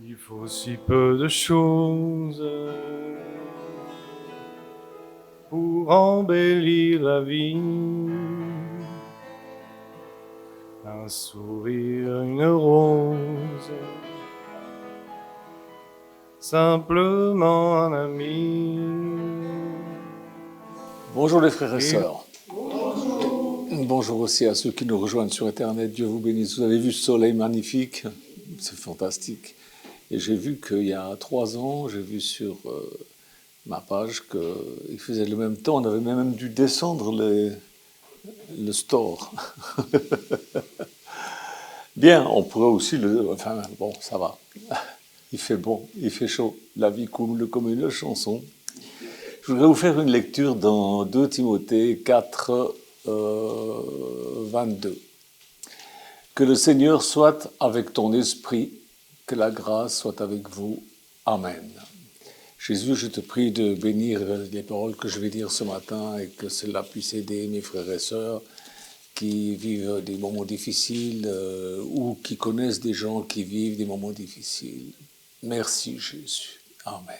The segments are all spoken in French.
Il faut si peu de choses pour embellir la vie. Un sourire, une rose, simplement un ami. Bonjour les frères et sœurs. Bonjour aussi à ceux qui nous rejoignent sur Internet. Dieu vous bénisse. Vous avez vu ce soleil magnifique? C'est fantastique. Et j'ai vu qu'il y a 3 ans, j'ai vu sur ma page qu'il faisait le même temps. On avait même dû descendre le store. Bien, on pourrait aussi le... Enfin, bon, ça va. Il fait bon, il fait chaud. La vie coule comme une chanson. Je voudrais vous faire une lecture dans 2 Timothée 4, 22. Que le Seigneur soit avec ton esprit, que la grâce soit avec vous. Amen. Jésus, je te prie de bénir les paroles que je vais dire ce matin et que cela puisse aider mes frères et sœurs qui vivent des moments difficiles ou qui connaissent des gens qui vivent des moments difficiles. Merci Jésus. Amen.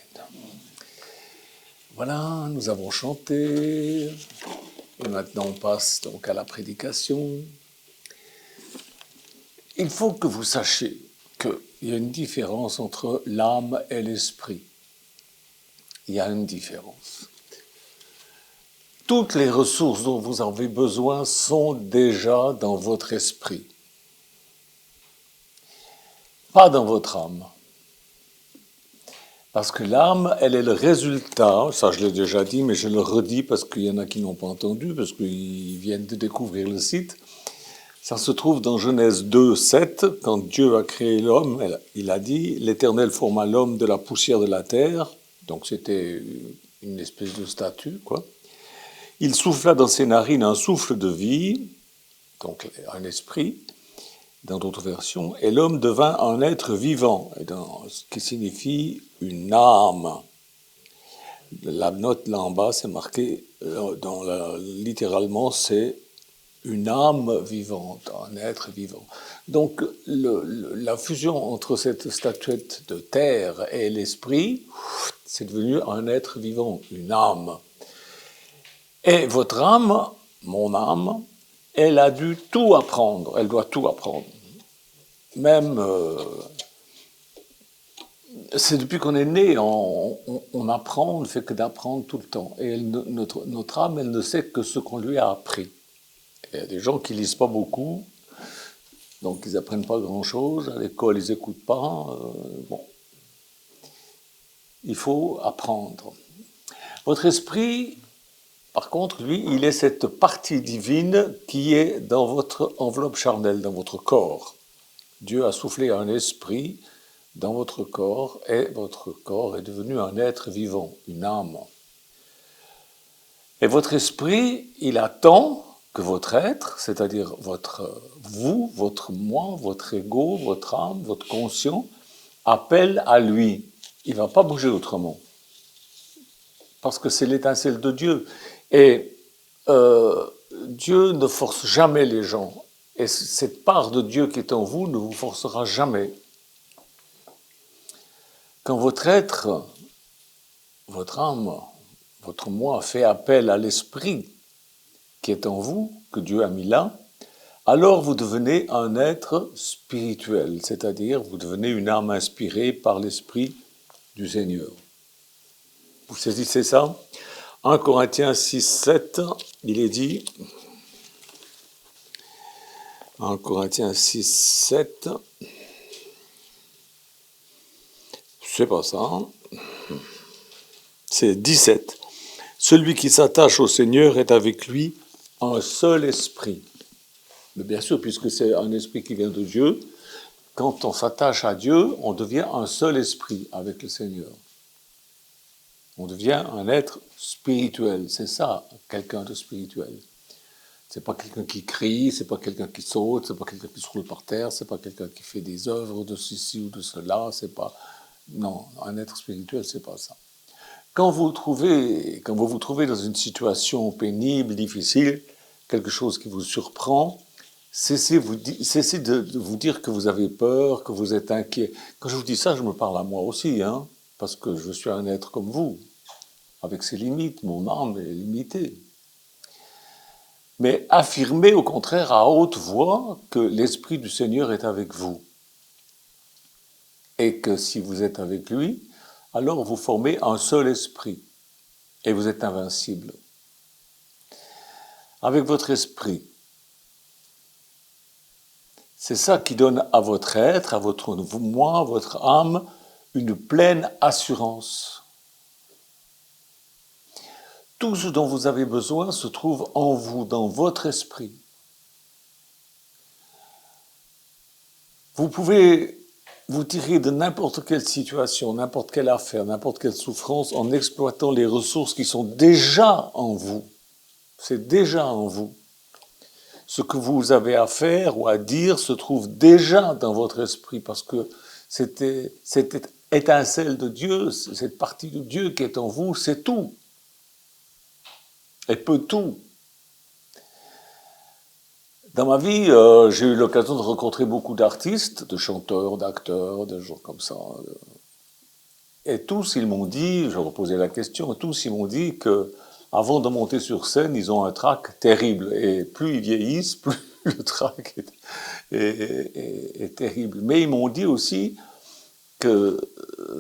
Voilà, nous avons chanté. Et maintenant, on passe donc à la prédication. Il faut que vous sachiez qu'il y a une différence entre l'âme et l'esprit. Il y a une différence. Toutes les ressources dont vous avez besoin sont déjà dans votre esprit, pas dans votre âme. Parce que l'âme, elle est le résultat, ça je l'ai déjà dit, mais je le redis parce qu'il y en a qui n'ont pas entendu, parce qu'ils viennent de découvrir le site. Ça se trouve dans Genèse 2, 7, quand Dieu a créé l'homme, il a dit « L'Éternel forma l'homme de la poussière de la terre », donc c'était une espèce de statue, quoi. Il souffla dans ses narines un souffle de vie, donc un esprit, dans d'autres versions, et l'homme devint un être vivant, ce qui signifie une âme. La note là en bas, c'est marqué, littéralement, c'est une âme vivante, un être vivant. Donc la fusion entre cette statuette de terre et l'esprit, c'est devenu un être vivant, une âme. Et votre âme, mon âme, elle a dû tout apprendre, elle doit tout apprendre. Même, c'est depuis qu'on est né, on apprend, on ne fait que d'apprendre tout le temps. Et notre âme, elle ne sait que ce qu'on lui a appris. Il y a des gens qui ne lisent pas beaucoup, donc ils n'apprennent pas grand-chose. À l'école, ils n'écoutent pas. Bon. Il faut apprendre. Votre esprit, par contre, lui, il est cette partie divine qui est dans votre enveloppe charnelle, dans votre corps. Dieu a soufflé un esprit dans votre corps et votre corps est devenu un être vivant, une âme. Et votre esprit, il attend que votre être, c'est-à-dire vous, votre moi, votre ego, votre âme, votre conscient, appelle à lui. Il ne va pas bouger autrement. Parce que c'est l'étincelle de Dieu. Et Dieu ne force jamais les gens. Et cette part de Dieu qui est en vous ne vous forcera jamais. Quand votre être, votre âme, votre moi fait appel à l'esprit qui est en vous, que Dieu a mis là, alors vous devenez un être spirituel, c'est-à-dire vous devenez une âme inspirée par l'esprit du Seigneur. Vous saisissez ça? 1 Corinthiens 6, 7, il est dit, 1 Corinthiens 6, 7, c'est pas ça, c'est 17. Celui qui s'attache au Seigneur est avec lui un seul esprit. Mais bien sûr, puisque c'est un esprit qui vient de Dieu, quand on s'attache à Dieu, on devient un seul esprit avec le Seigneur. On devient un être spirituel. C'est ça, quelqu'un de spirituel. C'est pas quelqu'un qui crie, c'est pas quelqu'un qui saute, c'est pas quelqu'un qui se roule par terre, c'est pas quelqu'un qui fait des œuvres de ceci ou de cela, c'est pas... Non, un être spirituel, c'est pas ça. Quand vous vous trouvez dans une situation pénible, difficile, quelque chose qui vous surprend, cessez de vous dire que vous avez peur, que vous êtes inquiet. Quand je vous dis ça, je me parle à moi aussi, hein, parce que je suis un être comme vous, avec ses limites, mon âme est limitée. Mais affirmez au contraire à haute voix que l'Esprit du Seigneur est avec vous. Et que si vous êtes avec lui, alors vous formez un seul esprit. Et vous êtes invincible. Avec votre esprit. C'est ça qui donne à votre être, à votre moi, à votre âme, une pleine assurance. Tout ce dont vous avez besoin se trouve en vous, dans votre esprit. Vous pouvez vous tirer de n'importe quelle situation, n'importe quelle affaire, n'importe quelle souffrance en exploitant les ressources qui sont déjà en vous. C'est déjà en vous. Ce que vous avez à faire ou à dire se trouve déjà dans votre esprit parce que cette étincelle de Dieu, cette partie de Dieu qui est en vous, c'est tout. Elle peut tout. Dans ma vie, j'ai eu l'occasion de rencontrer beaucoup d'artistes, de chanteurs, d'acteurs, de gens comme ça. Et tous, ils m'ont dit, je leur posais la question, tous, ils m'ont dit que avant de monter sur scène, ils ont un trac terrible. Et plus ils vieillissent, plus le trac est terrible. Mais ils m'ont dit aussi que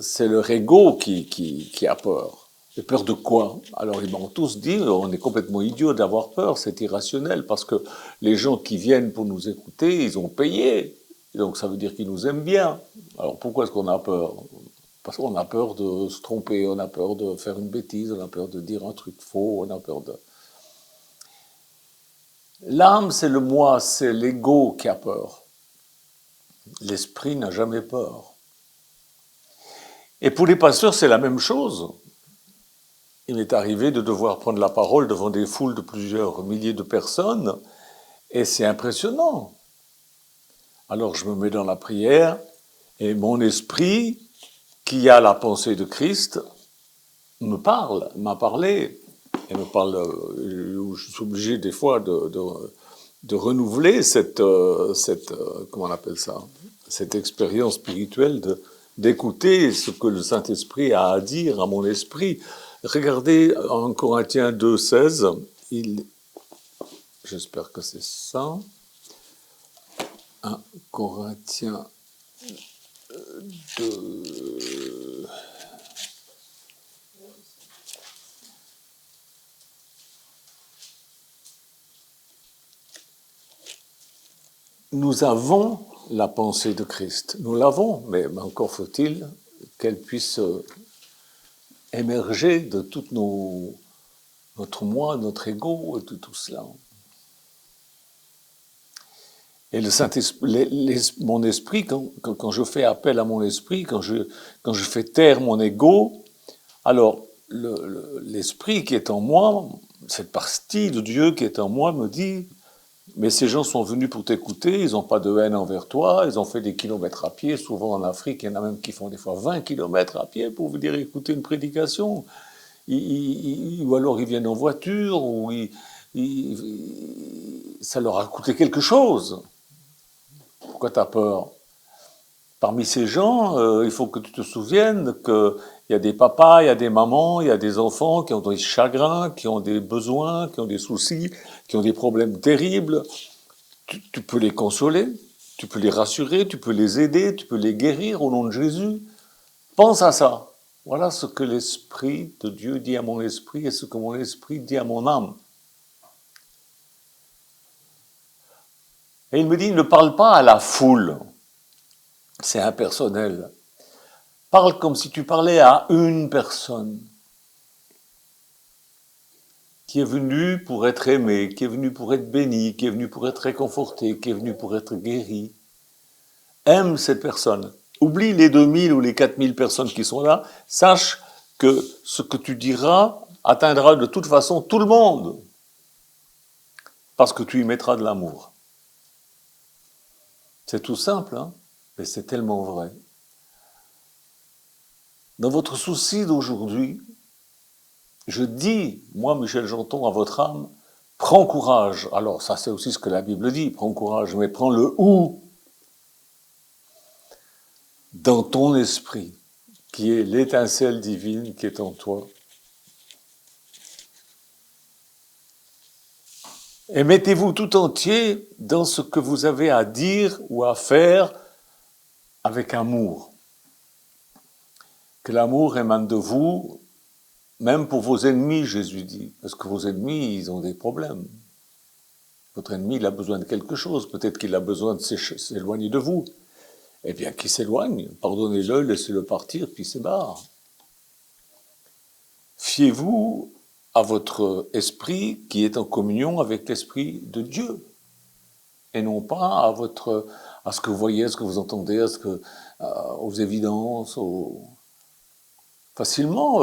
c'est leur ego qui a peur. Et peur de quoi? Alors ils m'ont tous dit, on est complètement idiot d'avoir peur, c'est irrationnel, parce que les gens qui viennent pour nous écouter, ils ont payé. Donc ça veut dire qu'ils nous aiment bien. Alors pourquoi est-ce qu'on a peur? Parce qu'on a peur de se tromper, on a peur de faire une bêtise, on a peur de dire un truc faux, on a peur de... L'âme, c'est le moi, c'est l'ego qui a peur. L'esprit n'a jamais peur. Et pour les pasteurs, c'est la même chose. Il m'est arrivé de devoir prendre la parole devant des foules de plusieurs milliers de personnes, et c'est impressionnant. Alors je me mets dans la prière, et mon esprit, qui a la pensée de Christ, m'a parlé, et me parle, je suis obligé des fois de renouveler comment on appelle ça, cette expérience spirituelle d'écouter ce que le Saint-Esprit a à dire à mon esprit. Regardez en Corinthiens 2,16, j'espère que c'est ça, 1 Corinthiens 2... Nous avons la pensée de Christ, nous l'avons, mais encore faut-il qu'elle puisse émerger de tout notre moi, notre ego, et de tout cela. Et le Saint-Esprit, mon esprit, quand je fais appel à mon esprit, quand je fais taire mon ego, alors l'esprit qui est en moi, cette partie de Dieu qui est en moi me dit, mais ces gens sont venus pour t'écouter, ils n'ont pas de haine envers toi, ils ont fait des kilomètres à pied, souvent en Afrique, il y en a même qui font des fois 20 kilomètres à pied pour venir écouter une prédication. Ou alors ils viennent en voiture, ou ça leur a coûté quelque chose. Pourquoi tu as peur? Parmi ces gens, il faut que tu te souviennes qu'il y a des papas, il y a des mamans, il y a des enfants qui ont des chagrins, qui ont des besoins, qui ont des soucis, qui ont des problèmes terribles. Tu peux les consoler, tu peux les rassurer, tu peux les aider, tu peux les guérir au nom de Jésus. Pense à ça. Voilà ce que l'Esprit de Dieu dit à mon esprit et ce que mon esprit dit à mon âme. Et il me dit, ne parle pas à la foule. C'est impersonnel. Parle comme si tu parlais à une personne qui est venue pour être aimée, qui est venue pour être bénie, qui est venue pour être réconfortée, qui est venue pour être guérie. Aime cette personne. Oublie les 2000 ou les 4000 personnes qui sont là. Sache que ce que tu diras atteindra de toute façon tout le monde. Parce que tu y mettras de l'amour. C'est tout simple, hein? Mais c'est tellement vrai. Dans votre souci d'aujourd'hui, je dis, moi, Michel Janton, à votre âme, Prends courage. Alors, ça c'est aussi ce que la Bible dit, prends courage, mais prends le où dans ton esprit, qui est l'étincelle divine qui est en toi. Et mettez-vous tout entier dans ce que vous avez à dire ou à faire avec amour. Que l'amour émane de vous, même pour vos ennemis, Jésus dit. Parce que vos ennemis, ils ont des problèmes. Votre ennemi, il a besoin de quelque chose. Peut-être qu'il a besoin de s'éloigner de vous. Eh bien, qu'il s'éloigne, pardonnez-le, laissez-le partir, puis c'est barre. Fiez-vous à votre esprit qui est en communion avec l'esprit de Dieu. Et non pas à ce que vous voyez, à ce que vous entendez, aux évidences, Facilement,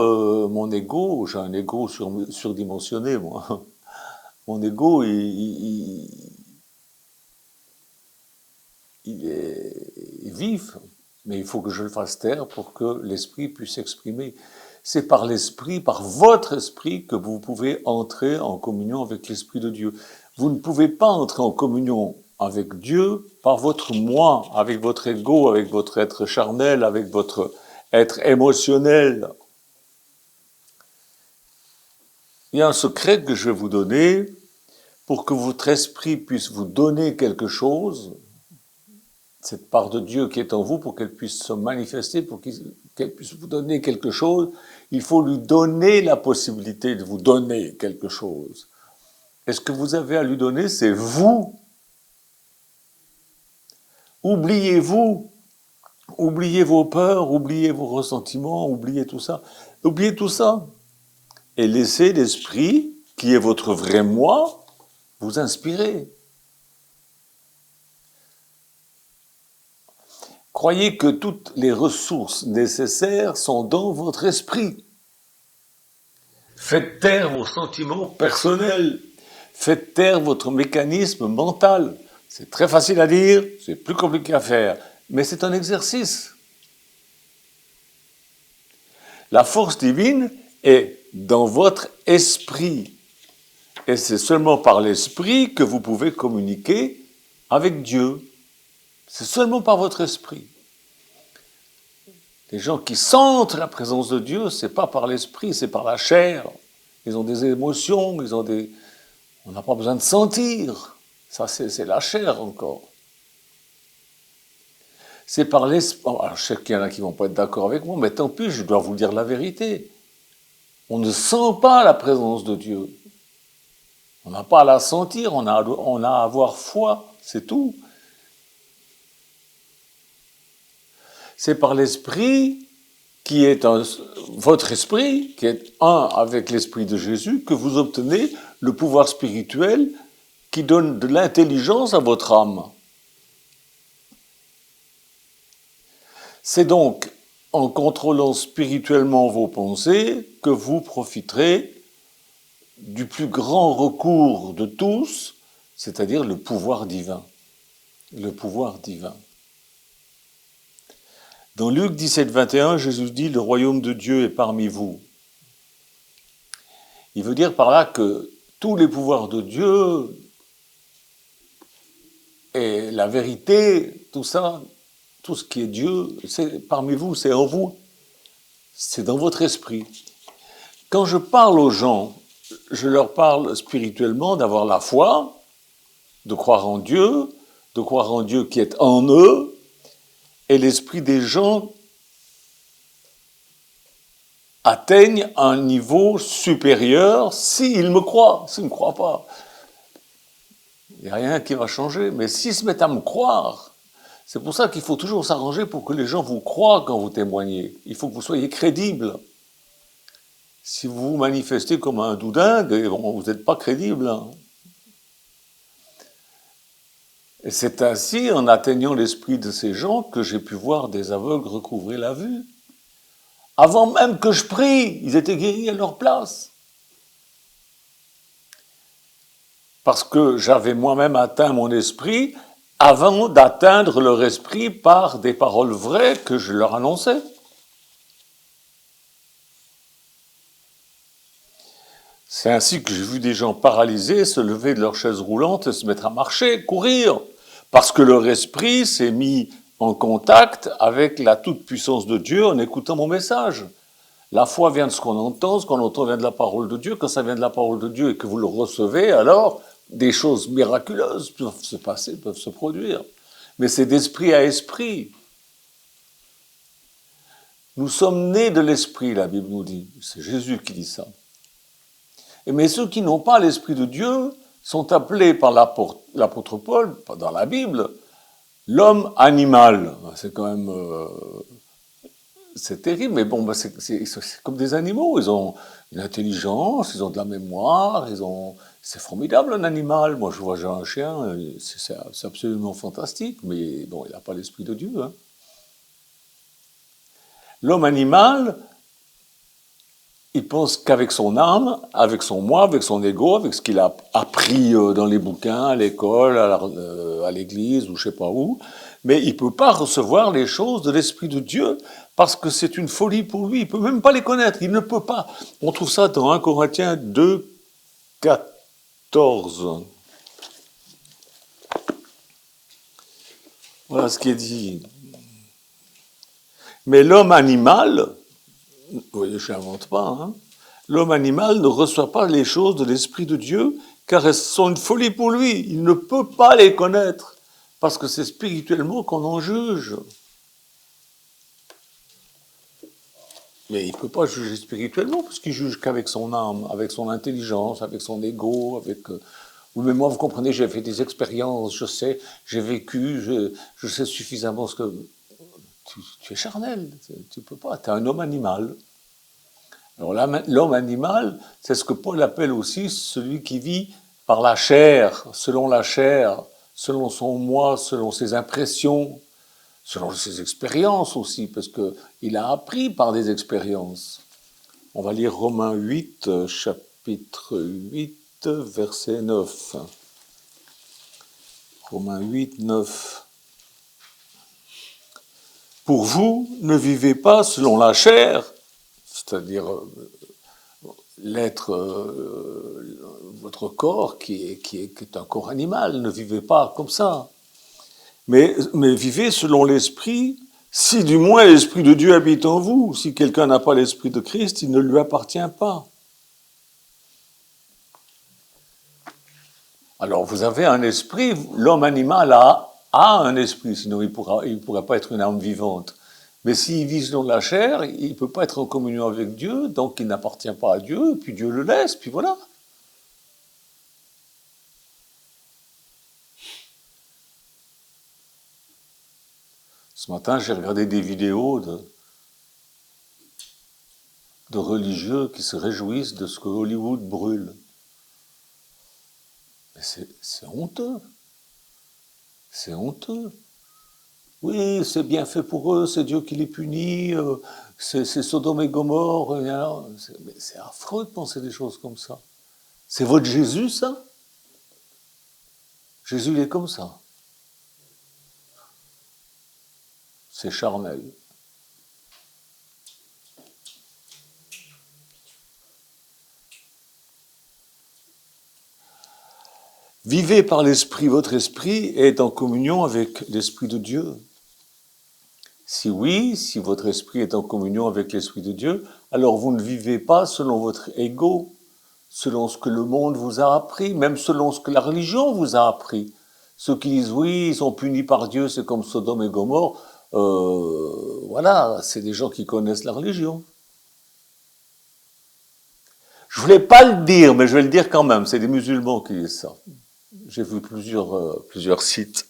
mon ego, j'ai un ego surdimensionné, moi. Mon ego, il est vif, mais il faut que je le fasse taire pour que l'esprit puisse s'exprimer. C'est par l'esprit, par votre esprit, que vous pouvez entrer en communion avec l'esprit de Dieu. Vous ne pouvez pas entrer en communion avec Dieu par votre moi, avec votre ego, avec votre être charnel, avec votre être émotionnel. Il y a un secret que je vais vous donner pour que votre esprit puisse vous donner quelque chose, cette part de Dieu qui est en vous, pour qu'elle puisse se manifester, pour qu'elle puisse vous donner quelque chose, il faut lui donner la possibilité de vous donner quelque chose. Et ce que vous avez à lui donner, c'est vous. Oubliez-vous. Oubliez vos peurs, oubliez vos ressentiments, oubliez tout ça. Oubliez tout ça. Et laissez l'esprit, qui est votre vrai moi, vous inspirer. Croyez que toutes les ressources nécessaires sont dans votre esprit. Faites taire vos sentiments personnels. Faites taire votre mécanisme mental. C'est très facile à dire, c'est plus compliqué à faire, mais c'est un exercice. La force divine est dans votre esprit. Et c'est seulement par l'esprit que vous pouvez communiquer avec Dieu. C'est seulement par votre esprit. Les gens qui sentent la présence de Dieu, c'est pas par l'esprit, c'est par la chair. Ils ont des émotions, on n'a pas besoin de sentir. Ça, c'est la chair encore. C'est par l'esprit. Alors, je sais qu'il y en a qui ne vont pas être d'accord avec moi, mais tant pis, je dois vous dire la vérité. On ne sent pas la présence de Dieu. On n'a pas à la sentir, on a à avoir foi, c'est tout. C'est par l'esprit qui est votre esprit, qui est un avec l'esprit de Jésus, que vous obtenez le pouvoir spirituel qui donne de l'intelligence à votre âme. C'est donc en contrôlant spirituellement vos pensées que vous profiterez du plus grand recours de tous, c'est-à-dire le pouvoir divin. Le pouvoir divin. Dans Luc 17, 21, Jésus dit « Le royaume de Dieu est parmi vous ». Il veut dire par là que tous les pouvoirs de Dieu et la vérité, tout ça, tout ce qui est Dieu, c'est parmi vous, c'est en vous, c'est dans votre esprit. Quand je parle aux gens, je leur parle spirituellement d'avoir la foi, de croire en Dieu qui est en eux, et l'esprit des gens atteigne un niveau supérieur s'ils me croient. S'ils ne me croient pas, il n'y a rien qui va changer. Mais s'ils se mettent à me croire, c'est pour ça qu'il faut toujours s'arranger pour que les gens vous croient quand vous témoignez. Il faut que vous soyez crédible. Si vous vous manifestez comme un doudingue, bon, vous n'êtes pas crédible. Hein. Et c'est ainsi, en atteignant l'esprit de ces gens, que j'ai pu voir des aveugles recouvrer la vue. Avant même que je prie, ils étaient guéris à leur place. Parce que j'avais moi-même atteint mon esprit avant d'atteindre leur esprit par des paroles vraies que je leur annonçais. C'est ainsi que j'ai vu des gens paralysés se lever de leur chaise roulante et se mettre à marcher, courir, parce que leur esprit s'est mis en contact avec la toute-puissance de Dieu en écoutant mon message. La foi vient de ce qu'on entend vient de la parole de Dieu. Quand ça vient de la parole de Dieu et que vous le recevez, alors des choses miraculeuses peuvent se passer, peuvent se produire. Mais c'est d'esprit à esprit. Nous sommes nés de l'esprit, la Bible nous dit. C'est Jésus qui dit ça. Mais ceux qui n'ont pas l'esprit de Dieu sont appelés par l'apôtre Paul, dans la Bible, l'homme animal. C'est quand même... c'est terrible, mais bon, c'est comme des animaux. Ils ont une intelligence, ils ont de la mémoire, c'est formidable un animal. Moi, je vois j'ai un chien, c'est absolument fantastique, mais bon, il n'a pas l'esprit de Dieu. Hein. L'homme animal, il pense qu'avec son âme, avec son moi, avec son ego, avec ce qu'il a appris dans les bouquins, à l'école, à l'église, ou je sais pas où, mais il ne peut pas recevoir les choses de l'Esprit de Dieu parce que c'est une folie pour lui. Il ne peut même pas les connaître. Il ne peut pas. On trouve ça dans 1 Corinthiens 2, 14. Voilà ce qui est dit. Mais l'homme animal, vous voyez, je n'invente pas, hein, l'homme animal ne reçoit pas les choses de l'Esprit de Dieu car elles sont une folie pour lui. Il ne peut pas les connaître. Parce que c'est spirituellement qu'on en juge. Mais il ne peut pas juger spirituellement, parce qu'il juge qu'avec son âme, avec son intelligence, avec son ego, avec... Oui, mais moi, vous comprenez, j'ai fait des expériences, je sais, j'ai vécu, je sais suffisamment ce que... Tu es charnel, tu ne peux pas, tu es un homme animal. Alors l'homme animal, c'est ce que Paul appelle aussi celui qui vit par la chair, selon son moi, selon ses impressions, selon ses expériences aussi, parce qu'il a appris par des expériences. On va lire Romains 8, chapitre 8, verset 9. Romains 8, 9. Pour vous, ne vivez pas selon la chair, c'est-à-dire l'être, votre corps qui est un corps animal, ne vivez pas comme ça. Mais vivez selon l'esprit, si du moins l'esprit de Dieu habite en vous. Si quelqu'un n'a pas l'esprit de Christ, il ne lui appartient pas. Alors vous avez un esprit, l'homme animal a un esprit, sinon il ne pourrait pas être une âme vivante. Mais s'il vit selon la chair, il ne peut pas être en communion avec Dieu, donc il n'appartient pas à Dieu, et puis Dieu le laisse, puis voilà. Ce matin, j'ai regardé des vidéos de religieux qui se réjouissent de ce que Hollywood brûle. Mais c'est honteux. C'est honteux. Oui, c'est bien fait pour eux, c'est Dieu qui les punit, c'est Sodome et Gomorre. Mais c'est affreux de penser des choses comme ça. C'est votre Jésus, ça? Jésus, il est comme ça. C'est charnel. Vivez par l'esprit, votre esprit est en communion avec l'esprit de Dieu. Si oui, si votre esprit est en communion avec l'esprit de Dieu, alors vous ne vivez pas selon votre ego, selon ce que le monde vous a appris, même selon ce que la religion vous a appris. Ceux qui disent oui, ils sont punis par Dieu, c'est comme Sodome et Gomorre, voilà, c'est des gens qui connaissent la religion. Je voulais pas le dire, mais je vais le dire quand même, c'est des musulmans qui disent ça. J'ai vu plusieurs sites.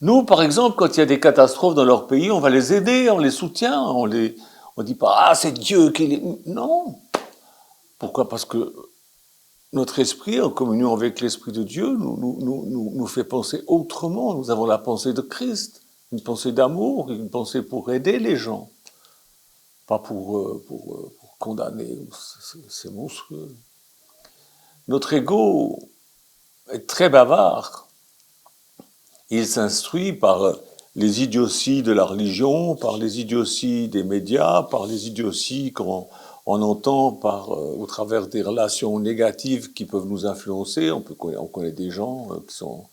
Nous, par exemple, quand il y a des catastrophes dans leur pays, on va les aider, on les soutient, on dit pas « Ah, c'est Dieu qui les... » Non. Pourquoi? Parce que notre esprit, en communion avec l'Esprit de Dieu, nous fait penser autrement. Nous avons la pensée de Christ, une pensée d'amour, une pensée pour aider les gens, pas pour condamner. C'est monstrueux. Notre ego est très bavard. Il s'instruit par les idioties de la religion, par les idioties des médias, par les idioties qu'on on entend au travers des relations négatives qui peuvent nous influencer. On connaît des gens qui sont...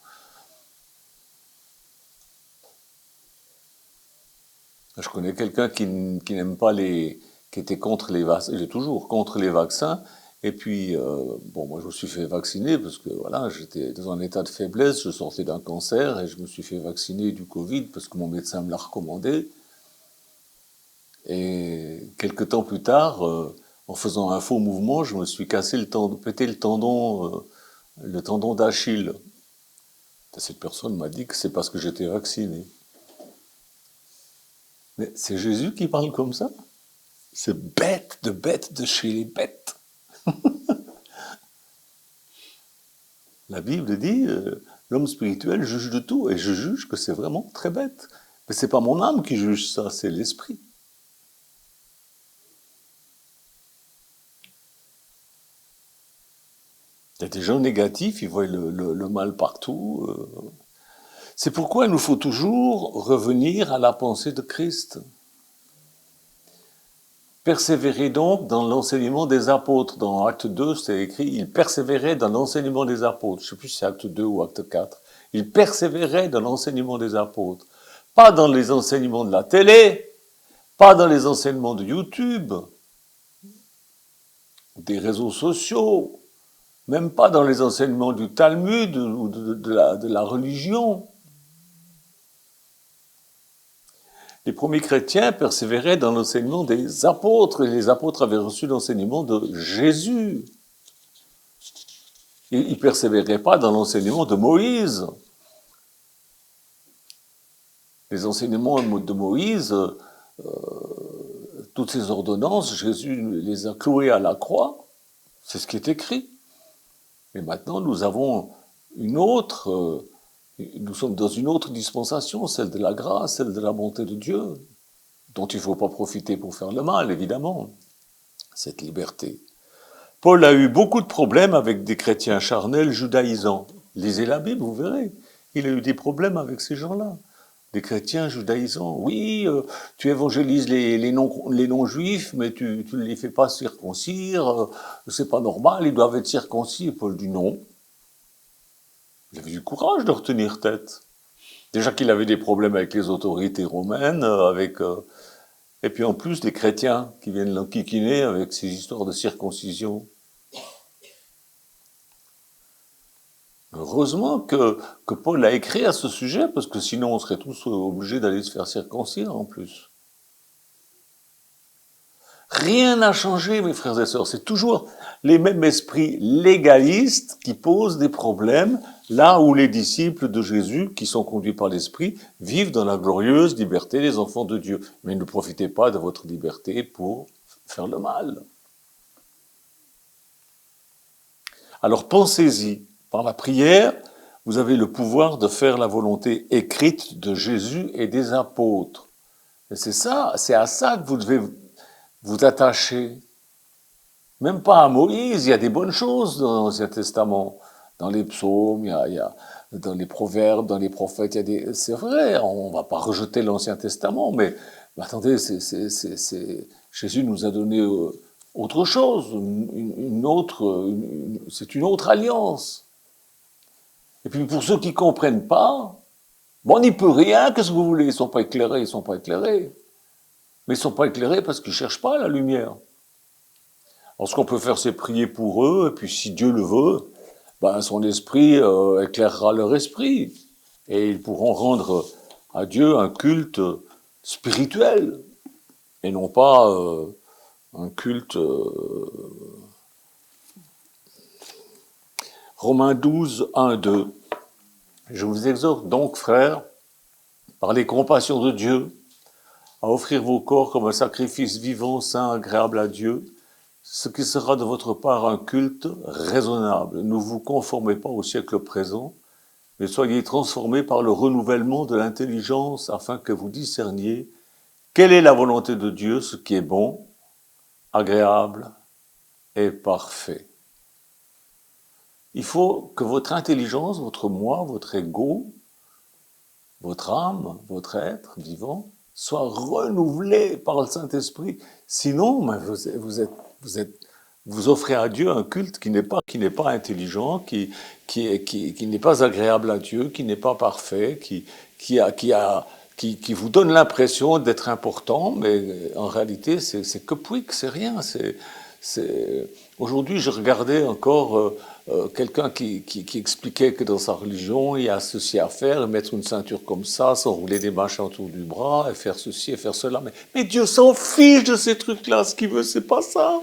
Je connais quelqu'un qui n'aime pas qui était contre les vaccins, il est toujours contre les vaccins. Et puis, moi, je me suis fait vacciner parce que, voilà, j'étais dans un état de faiblesse, je sortais d'un cancer et je me suis fait vacciner du Covid parce que mon médecin me l'a recommandé. Et quelques temps plus tard, en faisant un faux mouvement, je me suis pété le tendon d'Achille. Cette personne m'a dit que c'est parce que j'étais vacciné. Mais c'est Jésus qui parle comme ça? C'est bête de chez les bêtes. La Bible dit, l'homme spirituel juge de tout, et je juge que c'est vraiment très bête. Mais c'est pas mon âme qui juge ça, c'est l'esprit. Il y a des gens négatifs, ils voient le mal partout. C'est pourquoi il nous faut toujours revenir à la pensée de Christ. Persévérez donc dans l'enseignement des apôtres. Dans Acte 2, c'est écrit, il persévérait dans l'enseignement des apôtres. Je ne sais plus si c'est Acte 2 ou Acte 4. Il persévérait dans l'enseignement des apôtres. Pas dans les enseignements de la télé, pas dans les enseignements de YouTube, des réseaux sociaux, même pas dans les enseignements du Talmud ou de la religion. Les premiers chrétiens persévéraient dans l'enseignement des apôtres, et les apôtres avaient reçu l'enseignement de Jésus. Ils ne persévéraient pas dans l'enseignement de Moïse. Les enseignements de Moïse, toutes ces ordonnances, Jésus les a clouées à la croix. C'est ce qui est écrit. Et maintenant, nous avons nous sommes dans une autre dispensation, celle de la grâce, celle de la bonté de Dieu, dont il ne faut pas profiter pour faire le mal, évidemment, cette liberté. Paul a eu beaucoup de problèmes avec des chrétiens charnels judaïsants. Lisez la Bible, vous verrez. Il a eu des problèmes avec ces gens-là. Des chrétiens judaïsants. Oui, tu évangélises les non-juifs, mais tu ne les fais pas circoncire. C'est pas normal, ils doivent être circoncis. Et Paul dit non. Il avait du courage de retenir tête. Déjà qu'il avait des problèmes avec les autorités romaines, et puis en plus des chrétiens qui viennent l'enquiquiner avec ces histoires de circoncision. Heureusement que Paul a écrit à ce sujet, parce que sinon on serait tous obligés d'aller se faire circoncire en plus. Rien n'a changé, mes frères et sœurs. C'est toujours les mêmes esprits légalistes qui posent des problèmes là où les disciples de Jésus, qui sont conduits par l'Esprit, vivent dans la glorieuse liberté des enfants de Dieu. Mais ne profitez pas de votre liberté pour faire le mal. Alors pensez-y. Par la prière, vous avez le pouvoir de faire la volonté écrite de Jésus et des apôtres. Et c'est à ça que vous devez vous attacher. Même pas à Moïse, il y a des bonnes choses dans l'Ancien Testament. Dans les psaumes, il y a dans les proverbes, dans les prophètes, c'est vrai, on va pas rejeter l'Ancien Testament, mais attendez, Jésus nous a donné autre chose, c'est une autre alliance. Et puis pour ceux qui comprennent pas, on n'y peut rien, qu'est-ce que vous voulez? Ils sont pas éclairés. Mais ils sont pas éclairés parce qu'ils cherchent pas la lumière. Alors ce qu'on peut faire, c'est prier pour eux, et puis si Dieu le veut, son esprit éclairera leur esprit. Et ils pourront rendre à Dieu un culte spirituel, et non pas un culte... Romains 12, 1, 2. Je vous exhorte donc, frères, par les compassions de Dieu, à offrir vos corps comme un sacrifice vivant, saint, agréable à Dieu, ce qui sera de votre part un culte raisonnable. Ne vous conformez pas au siècle présent, mais soyez transformés par le renouvellement de l'intelligence afin que vous discerniez quelle est la volonté de Dieu, ce qui est bon, agréable et parfait. Il faut que votre intelligence, votre moi, votre ego, votre âme, votre être vivant, soit renouvelé par le Saint-Esprit. Sinon, vous êtes vous offrez à Dieu un culte qui n'est pas intelligent, qui n'est pas agréable à Dieu, qui n'est pas parfait, qui vous donne l'impression d'être important, mais en réalité, c'est que pouic, c'est rien. Aujourd'hui, je regardais encore quelqu'un qui expliquait que dans sa religion, il y a ceci à faire, mettre une ceinture comme ça, s'enrouler des machins autour du bras, et faire ceci et faire cela. Mais Dieu s'en fiche de ces trucs-là. Ce qu'il veut, c'est pas ça.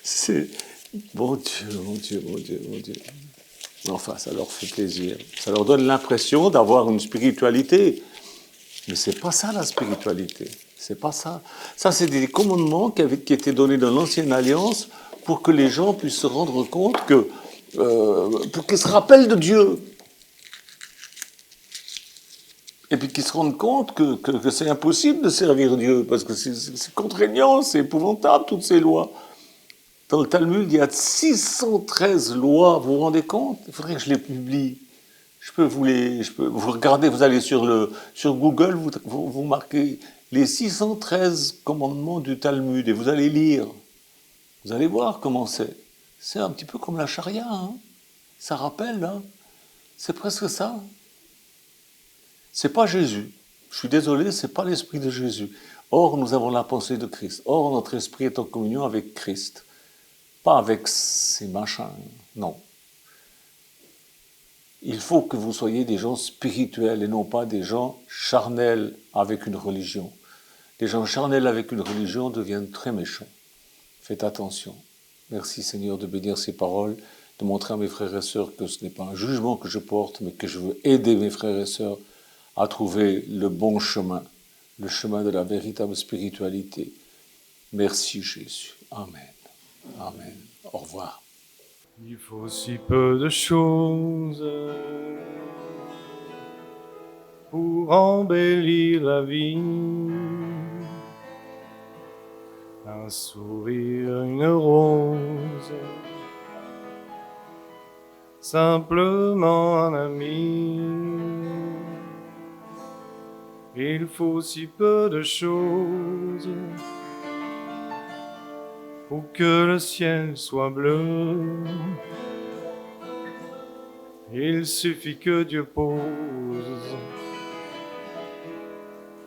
C'est... Mon Dieu, mon Dieu, mon Dieu, mon Dieu. Enfin, ça leur fait plaisir. Ça leur donne l'impression d'avoir une spiritualité. Mais c'est pas ça la spiritualité. C'est pas ça. Ça, c'est des commandements qui étaient donnés dans l'Ancienne Alliance pour que les gens puissent se rendre compte pour qu'ils se rappellent de Dieu. Et puis qu'ils se rendent compte que c'est impossible de servir Dieu, parce que c'est contraignant, c'est épouvantable, toutes ces lois. Dans le Talmud, il y a 613 lois, vous vous rendez compte? Il faudrait que je les publie. Vous regardez, vous allez sur Google, vous marquez les 613 commandements du Talmud, et vous allez lire. Vous allez voir comment c'est. C'est un petit peu comme la charia, hein. Ça rappelle, hein. C'est presque ça. C'est pas Jésus. Je suis désolé, c'est pas l'esprit de Jésus. Or, nous avons la pensée de Christ. Or, notre esprit est en communion avec Christ. Pas avec ces machins, non. Il faut que vous soyez des gens spirituels et non pas des gens charnels avec une religion. Les gens charnels avec une religion deviennent très méchants. Faites attention. Merci Seigneur de bénir ces paroles, de montrer à mes frères et sœurs que ce n'est pas un jugement que je porte, mais que je veux aider mes frères et sœurs à trouver le bon chemin, le chemin de la véritable spiritualité. Merci Jésus. Amen. Amen. Au revoir. Il faut si peu de choses pour embellir la vie. Un sourire, une rose, simplement un ami. Il faut si peu de choses pour que le ciel soit bleu. Il suffit que Dieu pose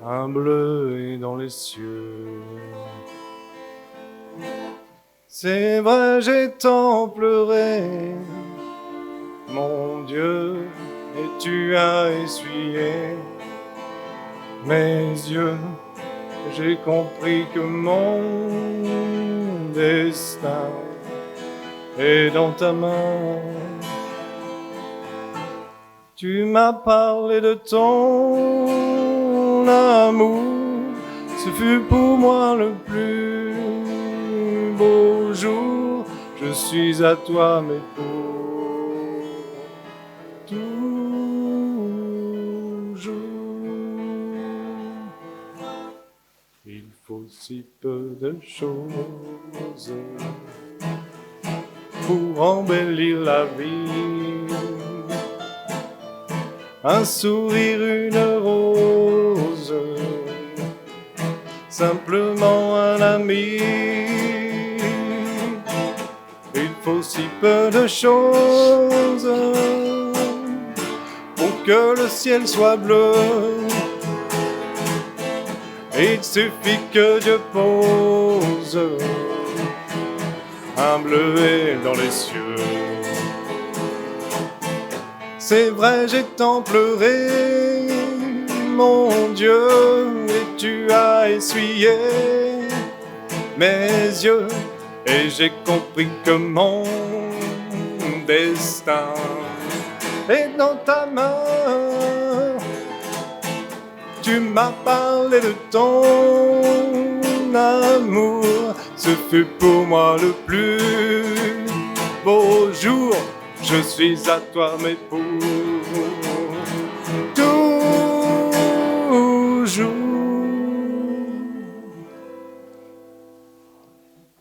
un bleu dans les cieux. C'est vrai, j'ai tant pleuré, mon Dieu, et tu as essuyé mes yeux. J'ai compris que mon destin est dans ta main. Tu m'as parlé de ton amour, ce fut pour moi le plus beau jour. Je suis à toi, mais pour toujours. Il faut si peu de choses pour embellir la vie. Un sourire, une rose, simplement un ami. Il faut si peu de choses pour que le ciel soit bleu. Il suffit que Dieu pose un bleuet dans les cieux. C'est vrai, j'ai tant pleuré, mon Dieu, et tu as essuyé mes yeux, et j'ai compris que mon destin est dans ta main. Tu m'as parlé de ton amour, ce fut pour moi le plus beau jour. Je suis à toi, mais pour